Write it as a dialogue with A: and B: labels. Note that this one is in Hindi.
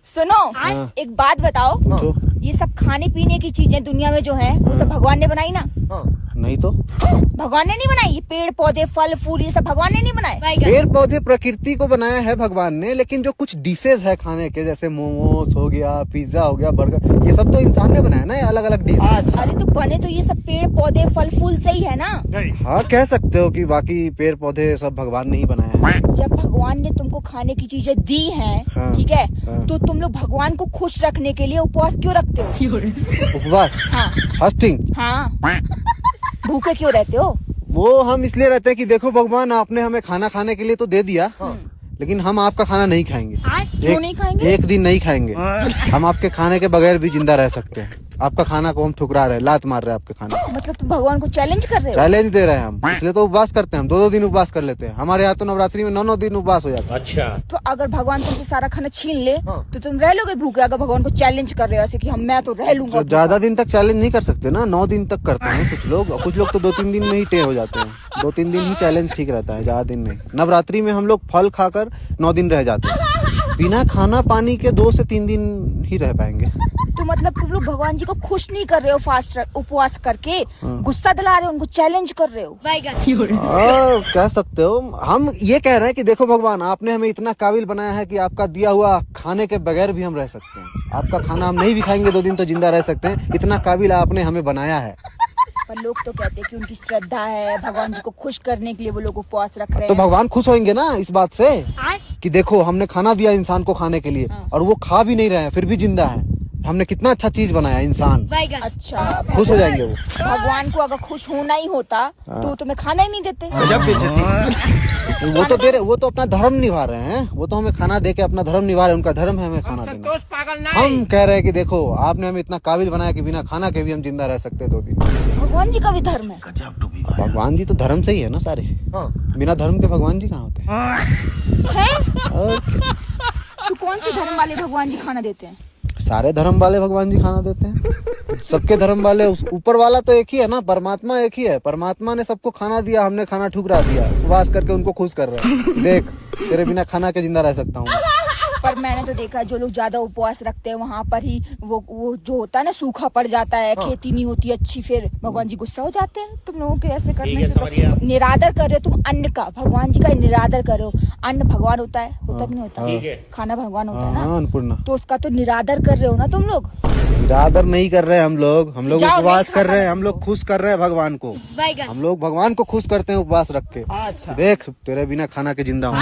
A: सुनो
B: हाँ।
A: एक बात बताओ,
B: पूछो।
A: ये सब खाने पीने की चीजें दुनिया में जो है वो सब भगवान ने बनाई ना?
B: नहीं तो
A: भगवान ने नहीं बनाई। ये पेड़ पौधे फल फूल ये सब भगवान ने नहीं बनाए।
B: पेड़ पौधे प्रकृति को बनाया है भगवान ने, लेकिन जो कुछ डिशेज है खाने के, जैसे मोमोज हो गया, पिज्जा हो गया, बर्गर, ये सब तो इंसान ने बनाया ना, ये अलग अलग डिश।
A: अरे तो बने तो ये सब पेड़ पौधे फल फूल से ही है ना?
B: हाँ, कह सकते हो कि बाकी पेड़ पौधे सब भगवान ने ही बनाया है।
A: जब भगवान ने तुमको खाने की चीजें दी हैं,
B: हाँ,
A: ठीक है,
B: हाँ।
A: तो तुम लोग भगवान को खुश रखने के लिए उपवास क्यों रखते हो?
B: उपवास,
A: हाँ
B: फास्टिंग,
A: हाँ, भूखे क्यों रहते हो?
B: वो हम इसलिए रहते हैं कि देखो भगवान, आपने हमें खाना खाने के लिए तो दे दिया, लेकिन हम आपका खाना नहीं खाएंगे।
A: क्यों नहीं खाएंगे?
B: एक दिन नहीं खाएंगे। हम आपके खाने के बगैर भी जिंदा रह सकते हैं। आपका खाना को हम ठुकरा रहे हैं, लात मार रहे हैं आपके खाने।
A: मतलब तुम भगवान को चैलेंज कर रहे हो?
B: चैलेंज दे रहे हैं हम, इसलिए तो उपवास करते हैं हम। 2-2 दिन उपवास कर लेते हैं। हमारे यहाँ तो नवरात्रि में 9-9 दिन उपवास हो जाता है।
C: अच्छा,
A: तो अगर भगवान तुमसे सारा खाना छीन ले तो तुम रह लोगे भूखे? अगर भगवान को चैलेंज कर रहे हो ऐसे कि मैं तो रह लूंगा।
B: तो ज्यादा दिन तक चैलेंज नहीं कर सकते ना, 9 दिन तक करते हैं कुछ लोग, और कुछ लोग तो 2-3 दिन में ही टे हो जाते हैं। 2-3 दिन ही चैलेंज ठीक रहता है, ज्यादा दिन नहीं। नवरात्रि में हम लोग फल खाकर 9 दिन रह जाते हैं। बिना खाना पानी के 2 से 3 दिन ही रह पाएंगे।
A: तो मतलब तुम लोग भगवान जी को खुश नहीं कर रहे हो फास्ट उपवास करके, गुस्सा दिला रहे हो उनको, चैलेंज कर रहे हो।
B: कह सकते हो। हम ये कह रहे हैं कि देखो भगवान, आपने हमें इतना काबिल बनाया है कि आपका दिया हुआ खाने के बगैर भी हम रह सकते हैं। आपका खाना हम नहीं भी खाएंगे 2 दिन तो जिंदा रह सकते हैं। इतना काबिल आपने हमें बनाया है।
A: पर लोग तो कहते हैं कि उनकी श्रद्धा है, भगवान जी को खुश करने के लिए वो लोग उपवास रख रहे
B: तो
A: हैं।
B: भगवान खुश होंगे ना इस बात से कि देखो हमने खाना दिया इंसान को खाने के लिए, और वो खा भी नहीं रहे हैं फिर भी जिंदा है। हमने कितना अच्छा चीज बनाया इंसान।
A: अच्छा,
B: खुश हो जाएंगे वो।
A: भगवान को अगर खुश होना ही होता तो तुम्हें खाना ही नहीं देते।
B: वो तो दे रहे, वो तो अपना धर्म निभा रहे हैं। वो तो हमें खाना दे के अपना धर्म निभा रहे हैं। उनका धर्म है हमें खाना देना। हम कह रहे हैं कि देखो आपने हमें इतना काबिल बनाया कि बिना खाना के भी हम जिंदा रह सकते हैं 2 दिन।
A: भगवान जी का भी धर्म है।
B: भगवान जी तो धर्म से ही है ना सारे। बिना धर्म के भगवान जी कहाँ होते
A: हैं?
B: और
A: तो कौन से धर्म वाले भगवान जी खाना देते हैं?
B: सारे धर्म वाले भगवान जी खाना देते हैं। सबके धर्म वाले, ऊपर वाला तो एक ही है ना, परमात्मा एक ही है। परमात्मा ने सबको खाना दिया, हमने खाना ठुकरा दिया। उपवास करके उनको खुश कर रहे हैं। देख, तेरे बिना खाना के जिंदा रह सकता हूँ।
A: पर मैंने तो देखा जो लोग ज्यादा उपवास रखते हैं वहाँ पर ही वो जो होता है ना, सूखा पड़ जाता है, खेती नहीं होती अच्छी, फिर भगवान जी गुस्सा हो जाते हैं तुम लोगों के ऐसे करने से। तो निरादर कर रहे हो तुम अन्न का, भगवान जी का निरादर कर रहे हो। अन्न भगवान होता है कि नहीं होता? खाना भगवान होता है ना,
B: अन्नपूर्णा।
A: तो उसका तो निरादर कर रहे हो ना तुम लोग।
B: निरादर नहीं कर रहे हम लोग
A: जाओ,
B: उपवास
A: नहीं
B: कर रहे हैं।
A: खाना
B: हम लोग खुश कर रहे हैं भगवान को। हम लोग भगवान को खुश करते हैं उपवास रख के। देख, तेरे बिना खाना के जिंदा हूँ।